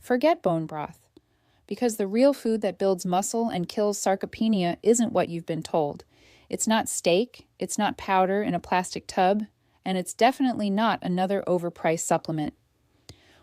Forget bone broth, because the real food that builds muscle and kills sarcopenia isn't what you've been told. It's not steak, it's not powder in a plastic tub, and it's definitely not another overpriced supplement.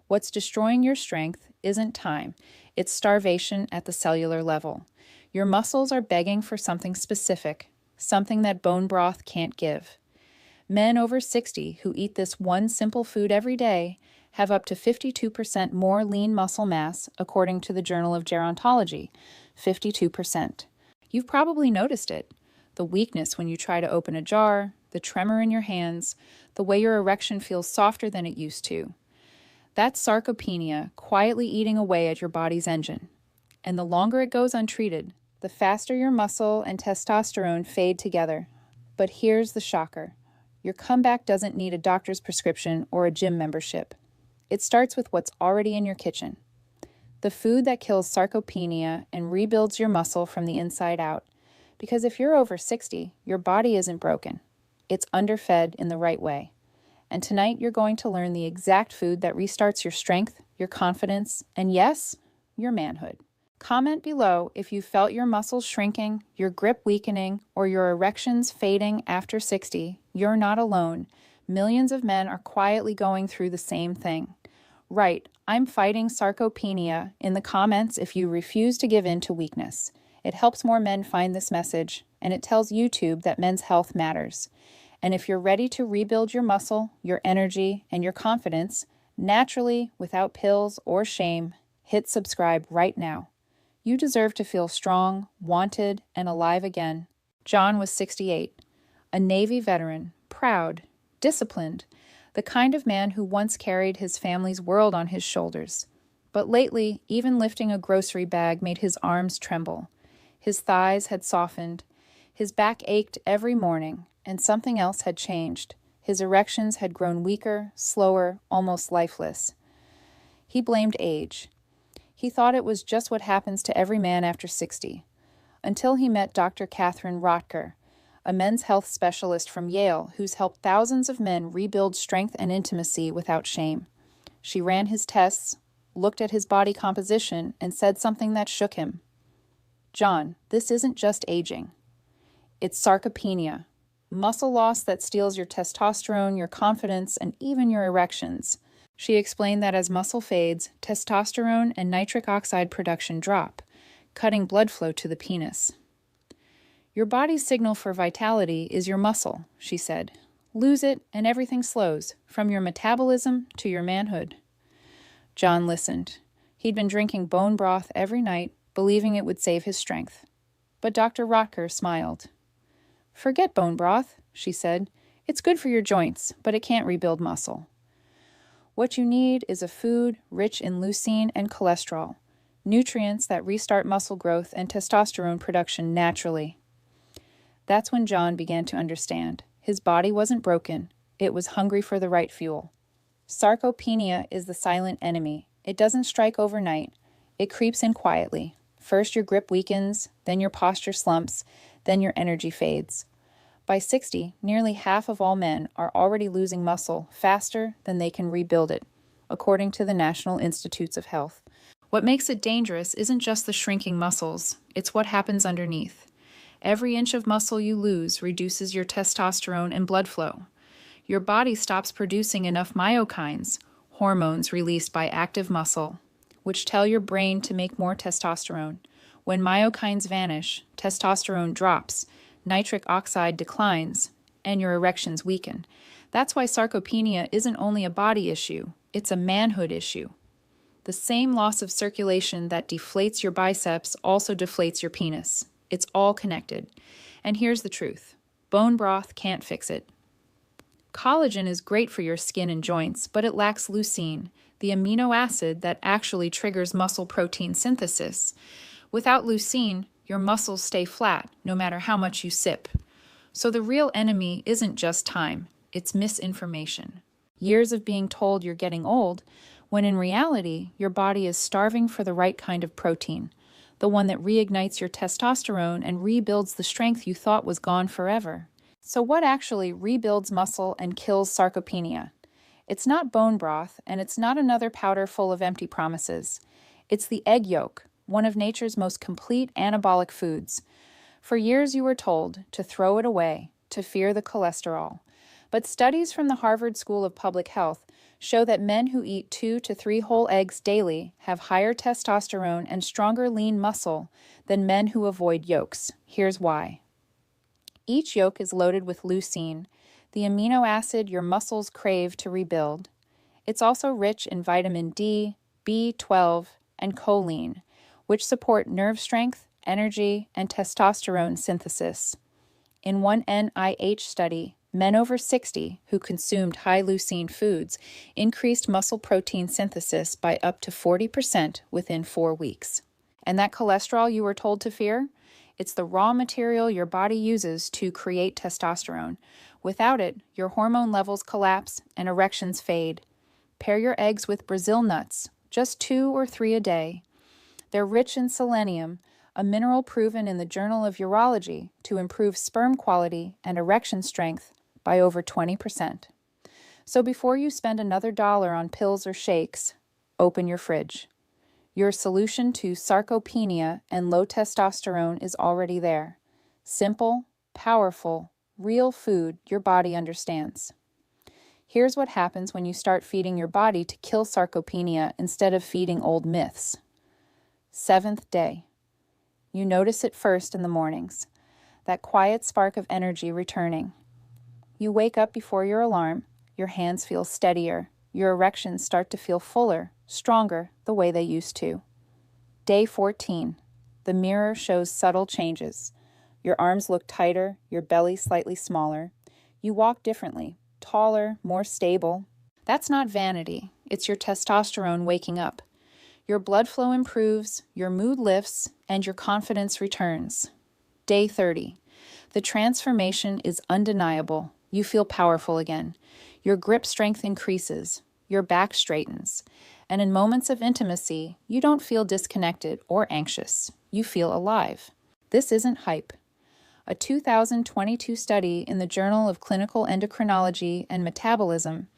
What's destroying your strength isn't time, it's starvation at the cellular level. Your muscles are begging for something specific, something that bone broth can't give. Men over 60 who eat this one simple food every day have up to 52% more lean muscle mass, according to the Journal of Gerontology. 52%. You've probably noticed it. The weakness when you try to open a jar, the tremor in your hands, the way your erection feels softer than it used to. That's sarcopenia quietly eating away at your body's engine. And the longer it goes untreated, the faster your muscle and testosterone fade together. But here's the shocker. Your comeback doesn't need a doctor's prescription or a gym membership. It starts with what's already in your kitchen. The food that kills sarcopenia and rebuilds your muscle from the inside out. Because if you're over 60, your body isn't broken. It's underfed in the right way. And tonight you're going to learn the exact food that restarts your strength, your confidence, and yes, your manhood. Comment below if you felt your muscles shrinking, your grip weakening, or your erections fading after 60. You're not alone. Millions of men are quietly going through the same thing. Right, I'm fighting sarcopenia in the comments if you refuse to give in to weakness. It helps more men find this message, and it tells YouTube that men's health matters. And if you're ready to rebuild your muscle, your energy, and your confidence, naturally, without pills or shame, hit subscribe right now. You deserve to feel strong, wanted, and alive again. John was 68, a Navy veteran, proud, disciplined, the kind of man who once carried his family's world on his shoulders. But lately, even lifting a grocery bag made his arms tremble. His thighs had softened. His back ached every morning, and something else had changed. His erections had grown weaker, slower, almost lifeless. He blamed age. He thought it was just what happens to every man after 60, until he met Dr. Catherine Rotker, a men's health specialist from Yale who's helped thousands of men rebuild strength and intimacy without shame. She ran his tests, looked at his body composition, and said something that shook him. John, this isn't just aging. It's sarcopenia, muscle loss that steals your testosterone, your confidence, and even your erections. She explained that as muscle fades, testosterone and nitric oxide production drop, cutting blood flow to the penis. Your body's signal for vitality is your muscle, she said. Lose it and everything slows, from your metabolism to your manhood. John listened. He'd been drinking bone broth every night, believing it would save his strength. But Dr. Rotker smiled. Forget bone broth, she said. It's good for your joints, but it can't rebuild muscle. What you need is a food rich in leucine and cholesterol, nutrients that restart muscle growth and testosterone production naturally. That's when John began to understand. His body wasn't broken. It was hungry for the right fuel. Sarcopenia is the silent enemy. It doesn't strike overnight. It creeps in quietly. First your grip weakens, then your posture slumps, then your energy fades. By 60, nearly half of all men are already losing muscle faster than they can rebuild it, according to the National Institutes of Health. What makes it dangerous isn't just the shrinking muscles, it's what happens underneath. Every inch of muscle you lose reduces your testosterone and blood flow. Your body stops producing enough myokines, hormones released by active muscle, which tell your brain to make more testosterone. When myokines vanish, testosterone drops, nitric oxide declines, and your erections weaken. That's why sarcopenia isn't only a body issue, it's a manhood issue. The same loss of circulation that deflates your biceps also deflates your penis. It's all connected. And here's the truth. Bone broth can't fix it. Collagen is great for your skin and joints, but it lacks leucine, the amino acid that actually triggers muscle protein synthesis. Without leucine, your muscles stay flat, no matter how much you sip. So the real enemy isn't just time, it's misinformation. Years of being told you're getting old, when in reality, your body is starving for the right kind of protein, the one that reignites your testosterone and rebuilds the strength you thought was gone forever. So what actually rebuilds muscle and kills sarcopenia? It's not bone broth, and it's not another powder full of empty promises. It's the egg yolk, one of nature's most complete anabolic foods. For years you were told to throw it away, to fear the cholesterol. But studies from the Harvard School of Public Health show that men who eat 2 to 3 whole eggs daily have higher testosterone and stronger lean muscle than men who avoid yolks. Here's why. Each yolk is loaded with leucine, the amino acid your muscles crave to rebuild. It's also rich in vitamin D, B12, and choline, which support nerve strength, energy, and testosterone synthesis. In one NIH study, men over 60 who consumed high leucine foods increased muscle protein synthesis by up to 40% within 4 weeks. And that cholesterol you were told to fear? It's the raw material your body uses to create testosterone. Without it, your hormone levels collapse and erections fade. Pair your eggs with Brazil nuts, just 2 or 3 a day. They're rich in selenium, a mineral proven in the Journal of Urology to improve sperm quality and erection strength by over 20%. So before you spend another dollar on pills or shakes, open your fridge. Your solution to sarcopenia and low testosterone is already there. Simple, powerful, real food your body understands. Here's what happens when you start feeding your body to kill sarcopenia instead of feeding old myths. 7th day. You notice it first in the mornings, that quiet spark of energy returning. You wake up before your alarm, your hands feel steadier, your erections start to feel fuller, stronger, the way they used to. Day 14. The mirror shows subtle changes. Your arms look tighter, your belly slightly smaller. You walk differently, taller, more stable. That's not vanity. It's your testosterone waking up. Your blood flow improves, your mood lifts, and your confidence returns. Day 30. The transformation is undeniable. You feel powerful again. Your grip strength increases. Your back straightens. And in moments of intimacy, you don't feel disconnected or anxious. You feel alive. This isn't hype. A 2022 study in the Journal of Clinical Endocrinology and Metabolism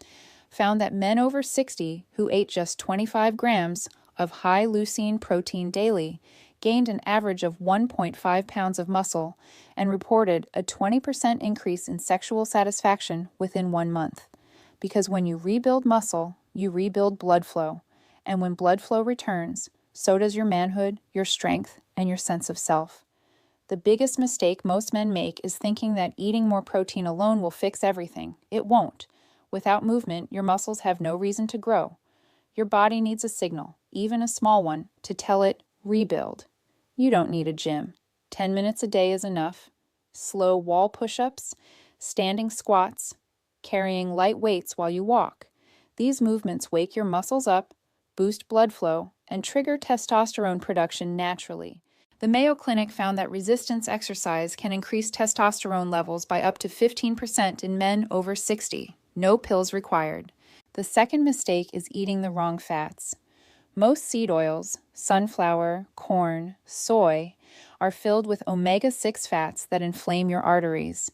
found that men over 60 who ate just 25 grams of high leucine protein daily gained an average of 1.5 pounds of muscle and reported a 20% increase in sexual satisfaction within 1 month. Because when you rebuild muscle, you rebuild blood flow. And when blood flow returns, so does your manhood, your strength, and your sense of self. The biggest mistake most men make is thinking that eating more protein alone will fix everything. It won't. Without movement, your muscles have no reason to grow. Your body needs a signal, even a small one, to tell it, rebuild. You don't need a gym. 10 minutes a day is enough. Slow wall push-ups, standing squats, carrying light weights while you walk. These movements wake your muscles up, boost blood flow, and trigger testosterone production naturally. The Mayo Clinic found that resistance exercise can increase testosterone levels by up to 15% in men over 60. No pills required. The second mistake is eating the wrong fats. Most seed oils, sunflower, corn, soy, are filled with omega-6 fats that inflame your arteries.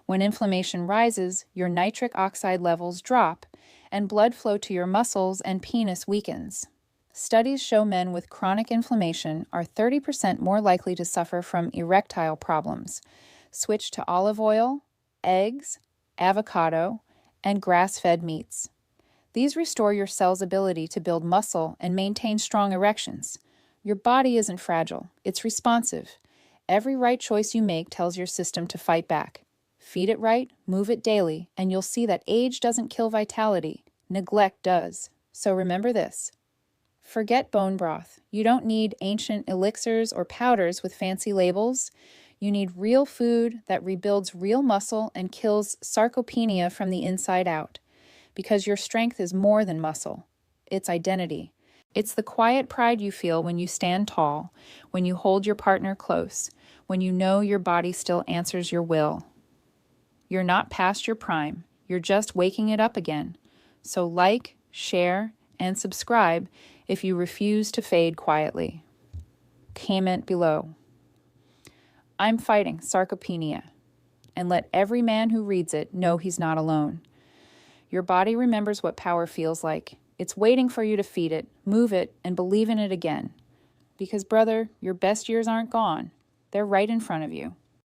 When inflammation rises, your nitric oxide levels drop, and blood flow to your muscles and penis weakens. Studies show men with chronic inflammation are 30% more likely to suffer from erectile problems. Switch to olive oil, eggs, avocado, and grass-fed meats. These restore your cell's ability to build muscle and maintain strong erections. Your body isn't fragile, it's responsive. Every right choice you make tells your system to fight back. Feed it right, move it daily, and you'll see that age doesn't kill vitality. Neglect does. So remember this. Forget bone broth. You don't need ancient elixirs or powders with fancy labels. You need real food that rebuilds real muscle and kills sarcopenia from the inside out. Because your strength is more than muscle. It's identity. It's the quiet pride you feel when you stand tall, when you hold your partner close, when you know your body still answers your will. You're not past your prime. You're just waking it up again. So like, share, and subscribe if you refuse to fade quietly. Comment below. I'm fighting sarcopenia, and let every man who reads it know he's not alone. Your body remembers what power feels like. It's waiting for you to feed it, move it, and believe in it again. Because, brother, your best years aren't gone. They're right in front of you.